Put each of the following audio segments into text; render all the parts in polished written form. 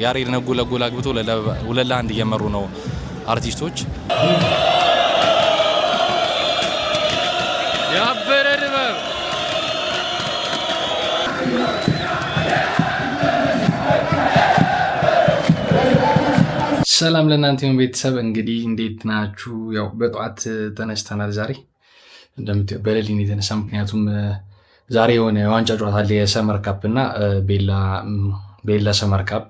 ያሬድ ነጉ ለጎል አግብቶ ሁለት ለአንድ እየመሩ ነው አርቲስቶች። ያበረ ድባብ ሰላም ለእናንተ ይሁን ቤተሰብ። እንግዲህ እንዴት ናችሁ? ያው በጧት ተነስተናል። ዛሬ እንደምታዩ በሌሊት የተነሳ ምክንያቱም ዛሬ የሆነ የዋንጫ ጨዋታ አለ፣ የሰመር ካፕ እና ቤላ ሰመር ካፕ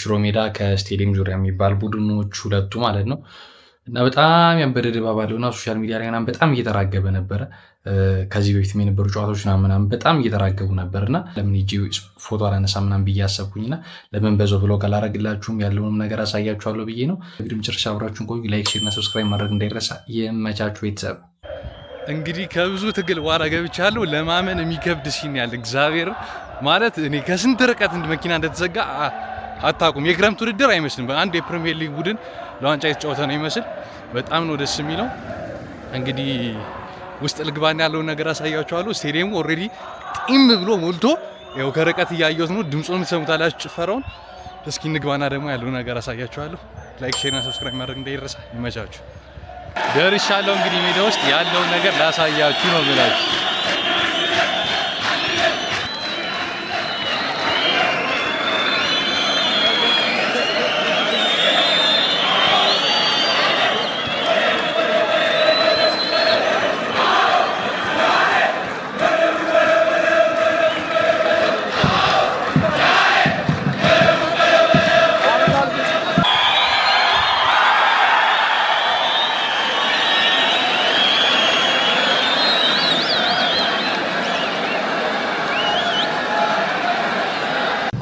ሽሮ ሜዳ ከስቴዲየም ዙሪያ የሚባል ቡድኖች ሁለቱ ማለት ነው። እና በጣም ያበደ ድባብ አለው እና ሶሻል ሚዲያ ላይ ምናምን በጣም እየተራገበ ነበረ። ከዚህ በፊት የነበሩ ጨዋታዎች ምናምን በጣም እየተራገቡ ነበር እና ለምን ሂጂ ፎቶ አላነሳ ምናምን ብዬ አሰብኩኝና ለምን በዛው ብሎግ አላረግላችሁም ያለውንም ነገር አሳያችኋለሁ ብዬ ነው። እንግዲህ መጨረሻ አብራችሁን ቆዩ። ላይክ፣ ሼር እና ሰብስክራይብ ማድረግ እንዳይረሳ። የመቻችሁ ቤተሰብ። እንግዲህ ከብዙ ትግል ዋራ ገብቻለሁ። ለማመን የሚከብድ ሲን ያለ እግዚአብሔር ማለት እኔ ከስንት ርቀት መኪና እንደተዘጋ አታውቁም። የክረምት ውድድር አይመስልም። በአንድ የፕሪሚየር ሊግ ቡድን ለዋንጫ የተጫወተ ነው ይመስል በጣም ነው ደስ የሚለው። እንግዲህ ውስጥ ልግባና ያለውን ነገር አሳያችኋለሁ። ስቴዲየሙ ኦልሬዲ ጢም ብሎ ሞልቶ ያው ከርቀት እያየሁት ነው። ድምጹን ትሰሙታላችሁ፣ ጭፈራውን። እስኪ ንግባና ደግሞ ያለውን ነገር አሳያችኋለሁ። ላይክ፣ ሼር እና ሰብስክራይብ ማድረግ እንዳይረሳ። ይመቻችሁ። ደርሻለሁ። እንግዲህ ሜዳ ውስጥ ያለውን ነገር ላሳያችሁ ነው ብላችሁ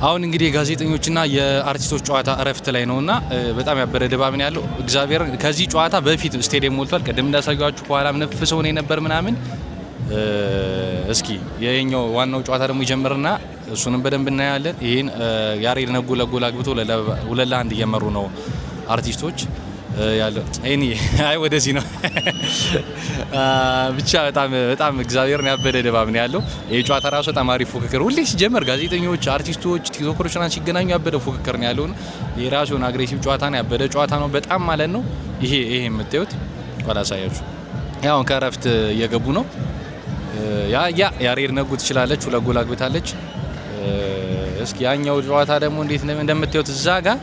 አሁን እንግዲህ የጋዜጠኞችና የአርቲስቶች ጨዋታ እረፍት ላይ ነውና በጣም ያበረ ድባብ ነው ያለው። እግዚአብሔር ከዚህ ጨዋታ በፊት ስቴዲየም ሞልቷል። ቀደም እንዳሳያችሁ በኋላም ነፍሰው ነው የነበር ምናምን። እስኪ የኛው ዋናው ጨዋታ ደግሞ ይጀምርና እሱንም በደንብ እናያለን። ይሄን ያሬድ ነጉ ለጎል አግብቶ ሁለት ለአንድ እየመሩ ነው አርቲስቶች ያለው። አይ ወደዚህ ነው ብቻ በጣም እግዚአብሔርን ያበደ ድባብ ነው ያለው። ይሄ ጨዋታ ራሱ በጣም አሪፍ ፉክክር፣ ሁሌ ሲጀመር ጋዜጠኞች፣ አርቲስቶች፣ ቲክቶከሮች እና ሲገናኙ ያበደ ፉክክር ነው ያለው። የራሱ የሆነ አግሬሲቭ ጨዋታ ነው፣ ያበደ ጨዋታ ነው በጣም ማለት ነው። ይሄ የምታዩት አላሳያችሁ። ያው ከረፍት እየገቡ ነው። ያሬድ ነጉ ትችላለች፣ ሁለት ጎል አግብታለች። እስኪ ያኛው ጨዋታ ደግሞ እንዴት እንደምታዩት እዛ ጋር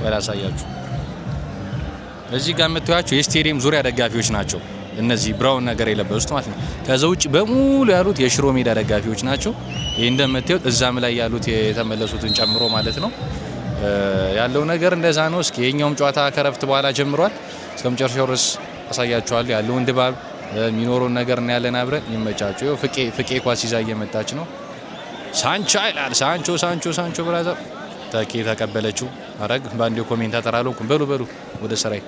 አላሳያችሁ። እዚህ ጋር የምታዩቸው የስቴዲየም ዙሪያ ደጋፊዎች ናቸው። እነዚህ ብራውን ነገር የለበሱት ማለት ነው። ከዛ ውጭ በሙሉ ያሉት የሽሮ ሜዳ ደጋፊዎች ናቸው። ይሄ እንደምታዩት እዛም ላይ ያሉት የተመለሱትን ጨምሮ ማለት ነው። ያለው ነገር እንደዛ ነው። እስኪ የኛውም ጨዋታ ከረፍት በኋላ ጀምሯል። እስከመጨረሻው ድረስ አሳያችኋለሁ ያለውን ድባብ የሚኖረውን ነገር እና ያለን አብረን። ይመቻችሁ። ይኸው ፍቄ ኳስ ይዛ እየመጣች ነው። ሳንቾ ይላል ሳንቾ ብራዘር ተኬ ተቀበለችው። አረግ ባንዴ ኮሜንታተር አልሆንኩም። በሉ ወደ ስራዬ።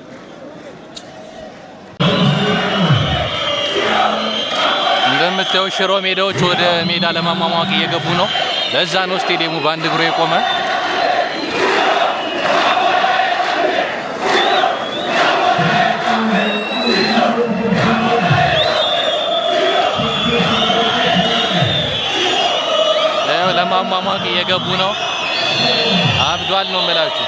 እንደምታዩ ሽሮ ሜዳዎች ወደ ሜዳ ለማሟሟቅ እየገቡ ነው። ለዛ ነው ስቴዲየሙ በአንድ እግሩ የቆመ። ለማሟሟቅ እየገቡ ነው። አብዷል ነው የምላችሁ።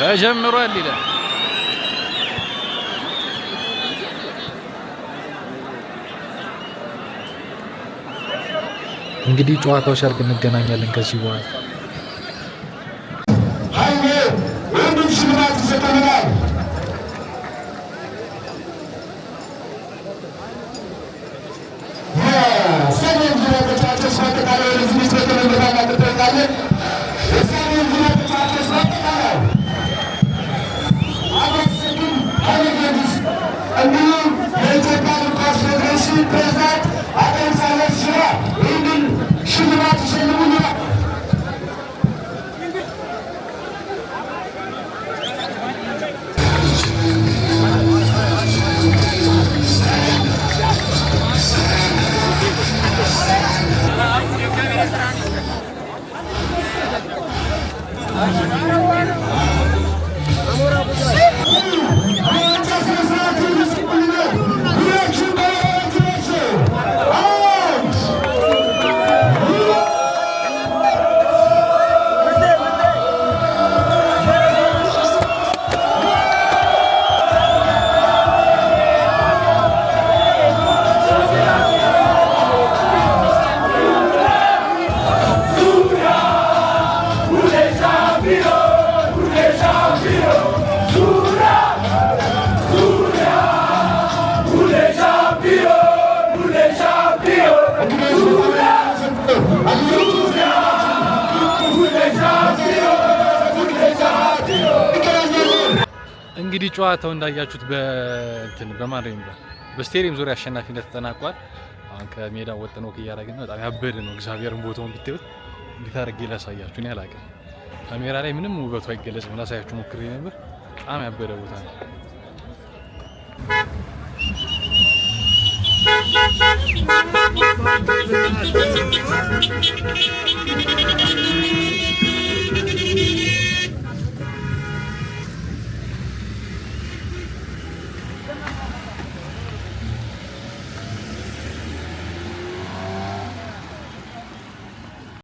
ተጀምሯል ይላል። እንግዲህ ጨዋታው ሲያልቅ እንገናኛለን ከዚህ በኋላ እንግዲህ ጨዋታው እንዳያችሁት በማድረግ በስቴዲየም ዙሪያ አሸናፊነት ተጠናቋል። አሁን ከሜዳው ወጥነው እያደረግን ነው። በጣም ያበደ ነው። እግዚአብሔርን ቦታውን ቢታዩት እንዴት አድርጌ ላሳያችሁ እኔ አላውቅም። ካሜራ ላይ ምንም ውበቱ አይገለጽም። ላሳያችሁ ሞክሬ ነበር። በጣም ያበደ ቦታ ነው።